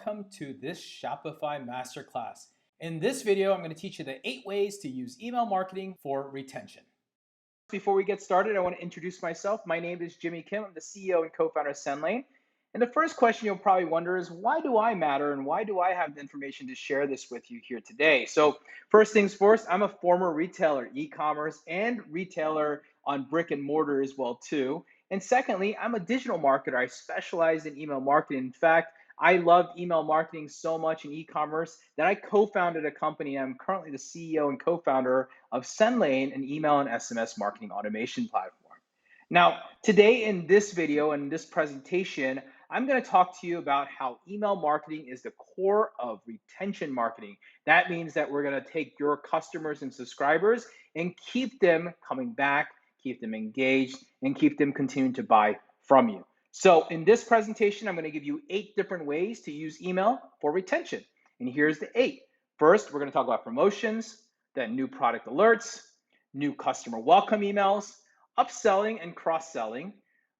welcome to this Shopify Masterclass. In this video, I'm going to teach you the 8 ways to use email marketing for retention. Before we get started, I want to introduce myself. My name is Jimmy Kim. I'm the CEO and co-founder of Sendlane. And the first question you'll probably wonder is, why do I matter and why do I have the information to share this with you here today? So first things first, I'm a former retailer, e-commerce and retailer on brick and mortar as well too. And secondly, I'm a digital marketer. I specialize in email marketing. In fact, I love email marketing so much in e-commerce that I co-founded a company. I'm currently the CEO and co-founder of Sendlane, an email and SMS marketing automation platform. Now, today in this video and this presentation, I'm going to talk to you about how email marketing is the core of retention marketing. That means that we're going to take your customers and subscribers and keep them coming back, keep them engaged, and keep them continuing to buy from you. So in this presentation, I'm going to give you 8 different ways to use email for retention. And here's the 8. First, we're going to talk about promotions, then new product alerts, new customer welcome emails, upselling and cross-selling,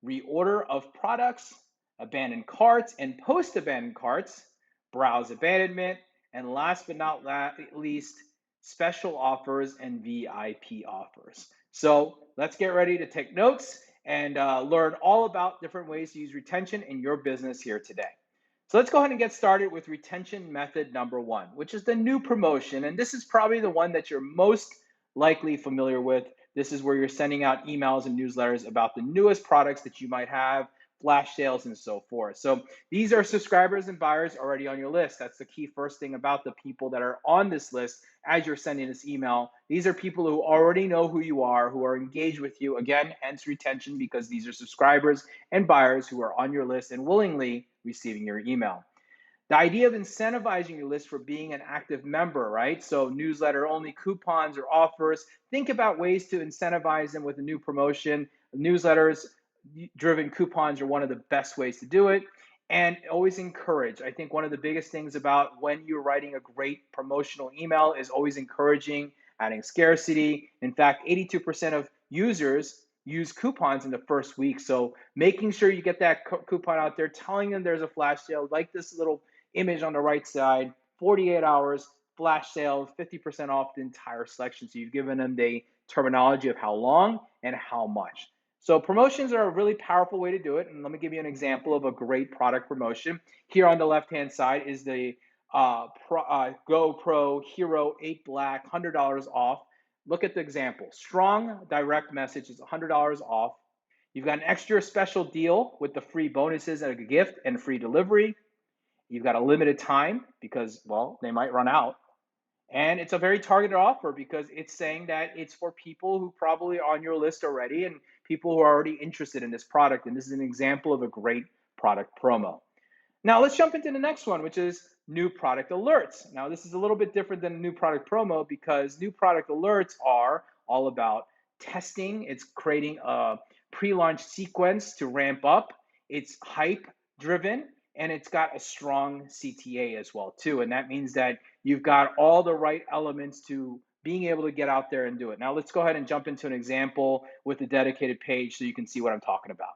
reorder of products, abandoned carts and post-abandoned carts, browse abandonment, and last but not least, special offers and VIP offers. So let's get ready to take notes and learn all about different ways to use retention in your business here today. So let's go ahead and get started with retention method number 1, which is the new promotion. And this is probably the one that you're most likely familiar with. This is where you're sending out emails and newsletters about the newest products that you might have, flash sales, and so forth. So these are subscribers and buyers already on your list. That's the key first thing about the people that are on this list as you're sending this email. These are people who already know who you are, who are engaged with you. Again, hence retention, because these are subscribers and buyers who are on your list and willingly receiving your email. The idea of incentivizing your list for being an active member, right? So newsletter only coupons or offers. Think about ways to incentivize them with a new promotion. Newsletters driven coupons are one of the best ways to do it. And always encourage. I think one of the biggest things about when you're writing a great promotional email is always encouraging, adding scarcity. In fact, 82% of users use coupons in the first week. So making sure you get that coupon out there, telling them there's a flash sale, like this little image on the right side, 48 hours, flash sale, 50% off the entire selection. So you've given them the terminology of how long and how much. So promotions are a really powerful way to do it. And let me give you an example of a great product promotion. Here on the left-hand side is the GoPro Hero 8 Black, $100 off. Look at the example. Strong direct message is $100 off. You've got an extra special deal with the free bonuses and a gift and free delivery. You've got a limited time because, well, they might run out. And it's a very targeted offer because it's saying that it's for people who probably are on your list already and people who are already interested in this product. And this is an example of a great product promo. Now let's jump into the next one, which is new product alerts. Now this is a little bit different than new product promo because new product alerts are all about testing. It's creating a pre-launch sequence to ramp up. It's hype driven. And it's got a strong CTA as well too. And that means that you've got all the right elements to being able to get out there and do it. Now let's go ahead and jump into an example with a dedicated page so you can see what I'm talking about.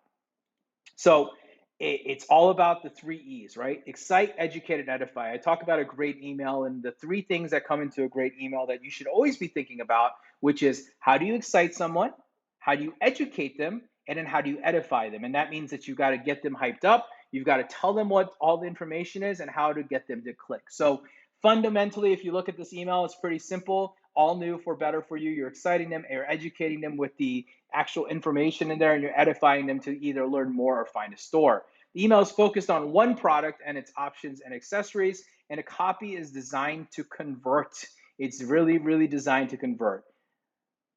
So it's all about the 3 E's, right? Excite, educate, and edify. I talk about a great email and the 3 things that come into a great email that you should always be thinking about, which is how do you excite someone? How do you educate them? And then how do you edify them? And that means that you've got to get them hyped up. You've got to tell them what all the information is and how to get them to click. So fundamentally, if you look at this email, it's pretty simple. All new for better for you. You're exciting them, you're educating them with the actual information in there, and you're edifying them to either learn more or find a store. The email is focused on one product and its options and accessories, and a copy is designed to convert. It's really, really designed to convert.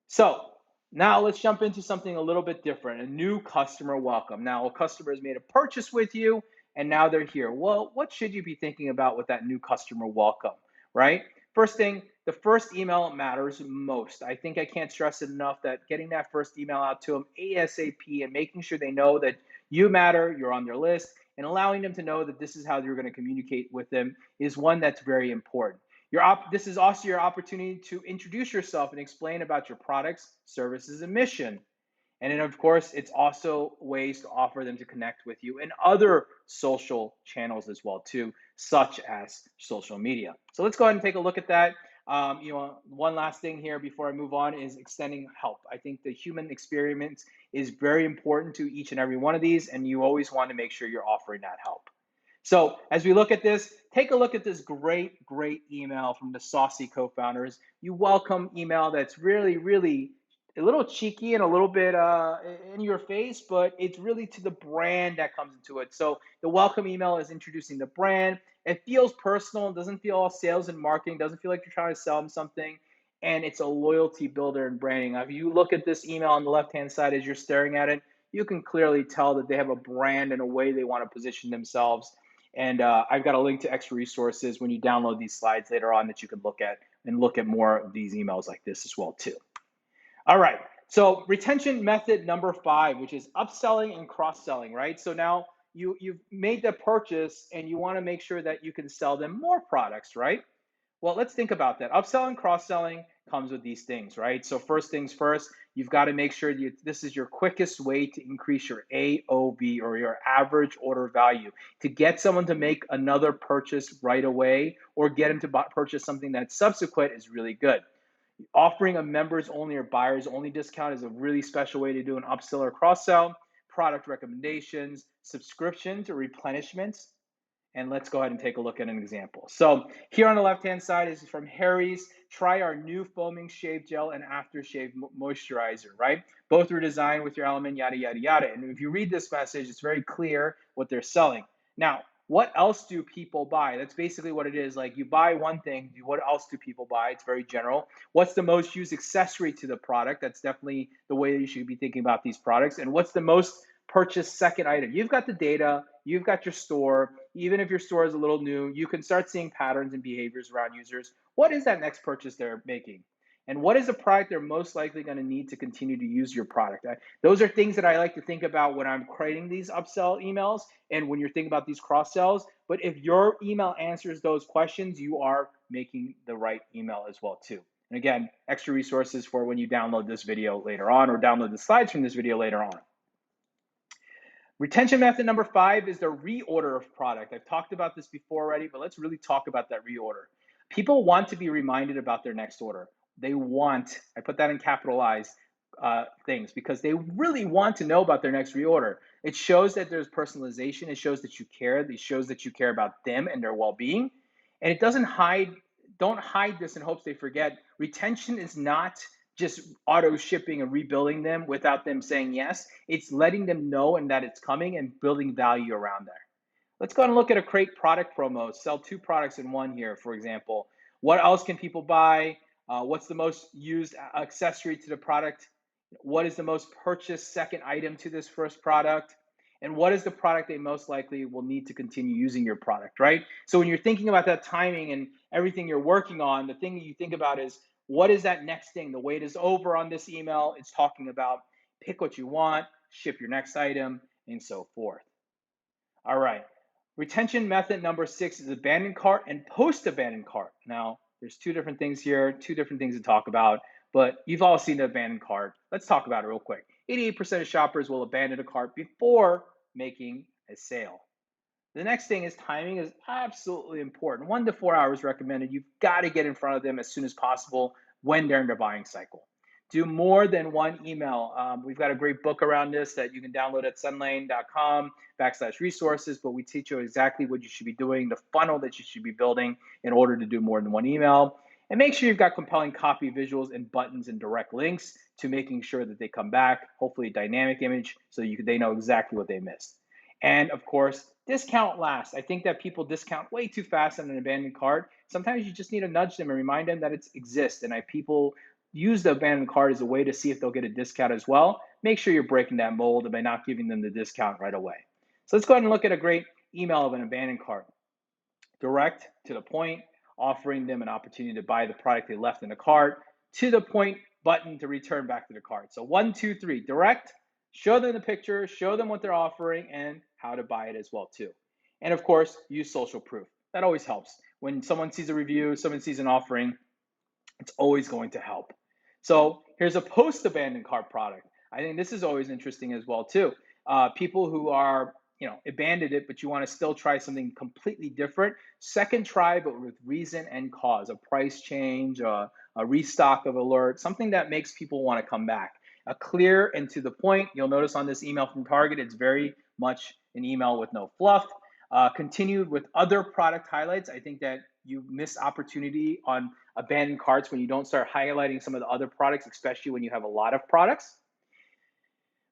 So now let's jump into something a little bit different, a new customer welcome. Now a customer has made a purchase with you and now they're here. Well, what should you be thinking about with that new customer welcome, right? First thing, the first email matters most. I think I can't stress it enough that getting that first email out to them ASAP and making sure they know that you matter, you're on their list, and allowing them to know that this is how you're going to communicate with them is one that's very important. This is also your opportunity to introduce yourself and explain about your products, services, and mission. And then, of course, it's also ways to offer them to connect with you in other social channels as well, too, such as social media. So let's go ahead and take a look at that. One last thing here before I move on is extending help. I think the human experience is very important to each and every one of these, and you always want to make sure you're offering that help. So as we look at this, take a look at this great email from the Saucy co-founders. You welcome email that's really a little cheeky and a little bit in your face, but it's really to the brand that comes into it. So the welcome email is introducing the brand. It feels personal. It doesn't feel all sales and marketing. Doesn't feel like you're trying to sell them something. And it's a loyalty builder and branding. Now, if you look at this email on the left-hand side as you're staring at it, you can clearly tell that they have a brand and a way they want to position themselves. And I've got a link to extra resources when you download these slides later on that you can look at and look at more of these emails like this as well too. All right, so retention method number 5, which is upselling and cross-selling, right? So now you've made the purchase and you want to make sure that you can sell them more products, right? Well, let's think about that. Upselling, cross-selling comes with these things, right? So first things first, you've got to make sure that this is your quickest way to increase your AOV, or your average order value, to get someone to make another purchase right away or get them to purchase something that's subsequent is really good. Offering a members only or buyers only discount is a really special way to do an upsell or cross-sell. Product recommendations, subscriptions or replenishments. And let's go ahead and take a look at an example. So here on the left-hand side is from Harry's. Try our new foaming shave gel and aftershave moisturizer, right? Both were designed with your element, yada, yada, yada. And if you read this message, it's very clear what they're selling. Now, what else do people buy? That's basically what it is. Like, you buy one thing, what else do people buy? It's very general. What's the most used accessory to the product? That's definitely the way that you should be thinking about these products. And what's the most purchased second item? You've got the data, you've got your store. Even if your store is a little new, you can start seeing patterns and behaviors around users. What is that next purchase they're making? And what is the product they're most likely going to need to continue to use your product? Those are things that I like to think about when I'm creating these upsell emails and when you're thinking about these cross sells. But if your email answers those questions, you are making the right email as well too. And again, extra resources for when you download this video later on, or download the slides from this video later on. Retention method number 5 is the reorder of product. I've talked about this before already, but let's really talk about that reorder. People want to be reminded about their next order. They want, I put that in capitalized things, because they really want to know about their next reorder. It shows that there's personalization. It shows that you care. It shows that you care about them and their well-being. And it doesn't don't hide this in hopes they forget. Retention is not just auto shipping and rebuilding them without them saying yes. It's letting them know and that it's coming and building value around there. Let's go ahead and look at a create product promo. Sell 2 products in one here, for example. What else can people buy? What's the most used accessory to the product? What is the most purchased second item to this first product? And what is the product they most likely will need to continue using your product, right? So when you're thinking about that timing and everything you're working on, the thing that you think about is, what is that next thing? The wait is over on this email. It's talking about pick what you want, ship your next item, and so forth. All right. Retention method number 6 is abandoned cart and post-abandoned cart. Now, there's 2 different things here, 2 different things to talk about, but you've all seen the abandoned cart. Let's talk about it real quick. 88% of shoppers will abandon a cart before making a sale. The next thing is timing is absolutely important. 1 to 4 hours recommended. You've got to get in front of them as soon as possible when they're in their buying cycle. Do more than 1 email. We've got a great book around this that you can download at sendlane.com/resources, but we teach you exactly what you should be doing, the funnel that you should be building in order to do more than 1 email. And make sure you've got compelling copy, visuals, and buttons and direct links to making sure that they come back, hopefully a dynamic image, so they know exactly what they missed. And of course, discount last. I think that people discount way too fast on an abandoned cart. Sometimes you just need to nudge them and remind them that it exists. And people use the abandoned cart as a way to see if they'll get a discount as well. Make sure you're breaking that mold by not giving them the discount right away. So let's go ahead and look at a great email of an abandoned cart. Direct, to the point, offering them an opportunity to buy the product they left in the cart. To the point button to return back to the cart. So 1, 2, 3, direct, show them the picture, show them what they're offering and how to buy it as well too. And of course, use social proof. That always helps. When someone sees a review, someone sees an offering, it's always going to help. So here's a post-abandoned cart product. I think this is always interesting as well too. People who are, abandoned it, but you want to still try something completely different. Second try, but with reason and cause, a price change, a restock of alert, something that makes people want to come back. A clear and to the point. You'll notice on this email from Target, it's very much an email with no fluff. Continued with other product highlights. I think that you miss opportunity on abandoned carts when you don't start highlighting some of the other products, especially when you have a lot of products.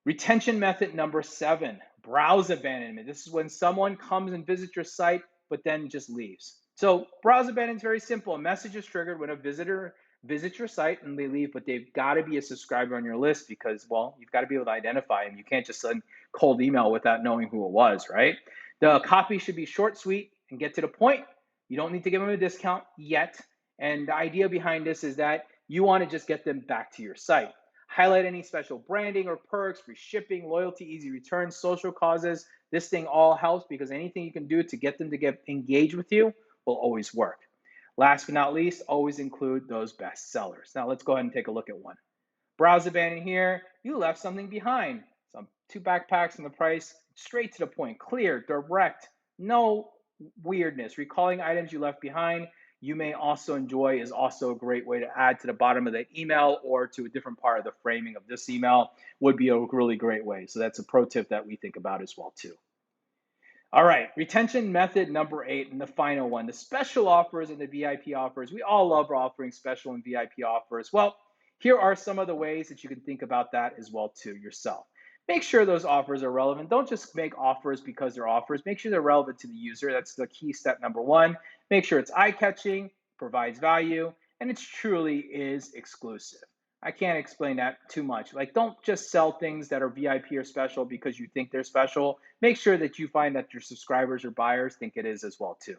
Retention method number 7, browse abandonment. This is when someone comes and visits your site, but then just leaves. So browse abandonment is very simple. A message is triggered when a visitor visits your site and they leave, but they've got to be a subscriber on your list because, well, you've got to be able to identify them. You can't just send cold email without knowing who it was, right? The copy should be short, sweet, and get to the point. You don't need to give them a discount yet. And the idea behind this is that you want to just get them back to your site. Highlight any special branding or perks, free shipping, loyalty, easy returns, social causes. This thing all helps because anything you can do to get them to get engaged with you will always work. Last but not least, always include those best sellers. Now let's go ahead and take a look at one. Browse abandon here. You left something behind. Some 2 backpacks and the price. Straight to the point, clear, direct, no weirdness. Recalling items you left behind. You may also enjoy is also a great way to add to the bottom of the email or to a different part of the framing of this email would be a really great way. So that's a pro tip that we think about as well too. All right, retention method number 8 and the final one, the special offers and the VIP offers. We all love offering special and VIP offers. Well, here are some of the ways that you can think about that as well too yourself. Make sure those offers are relevant. Don't just make offers because they're offers. Make sure they're relevant to the user. That's the key step number 1. Make sure it's eye-catching, provides value, and it truly is exclusive. I can't explain that too much. Like, don't just sell things that are VIP or special because you think they're special. Make sure that you find that your subscribers or buyers think it is as well too.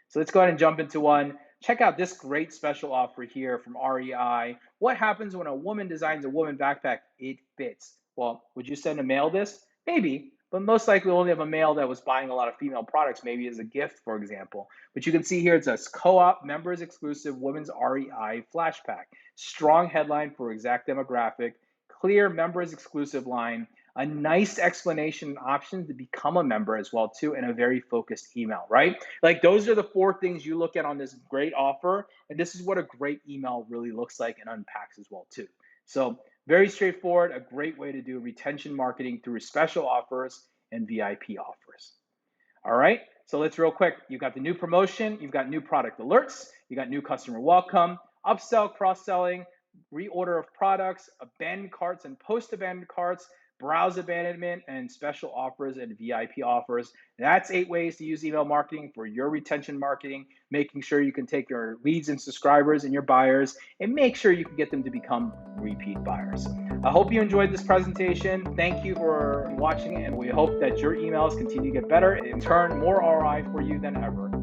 So let's go ahead and jump into one. Check out this great special offer here from REI. What happens when a woman designs a woman backpack? It fits. Well, would you send a male this? Maybe, but most likely only have a male that was buying a lot of female products, maybe as a gift, for example. But you can see here it's a co-op members exclusive women's REI flash pack. Strong headline for exact demographic, clear members exclusive line, a nice explanation and option to become a member as well too, and a very focused email, right? Like those are the 4 things you look at on this great offer, and this is what a great email really looks like and unpacks as well too. So very straightforward, a great way to do retention marketing through special offers and VIP offers. All right, so let's real quick. You've got the new promotion, you've got new product alerts, you got new customer welcome, upsell, cross-selling, reorder of products, abandoned carts and post-abandoned carts, browse abandonment, and special offers and VIP offers. That's 8 ways to use email marketing for your retention marketing, making sure you can take your leads and subscribers and your buyers and make sure you can get them to become repeat buyers. I hope you enjoyed this presentation. Thank you for watching, and we hope that your emails continue to get better and turn more ROI for you than ever.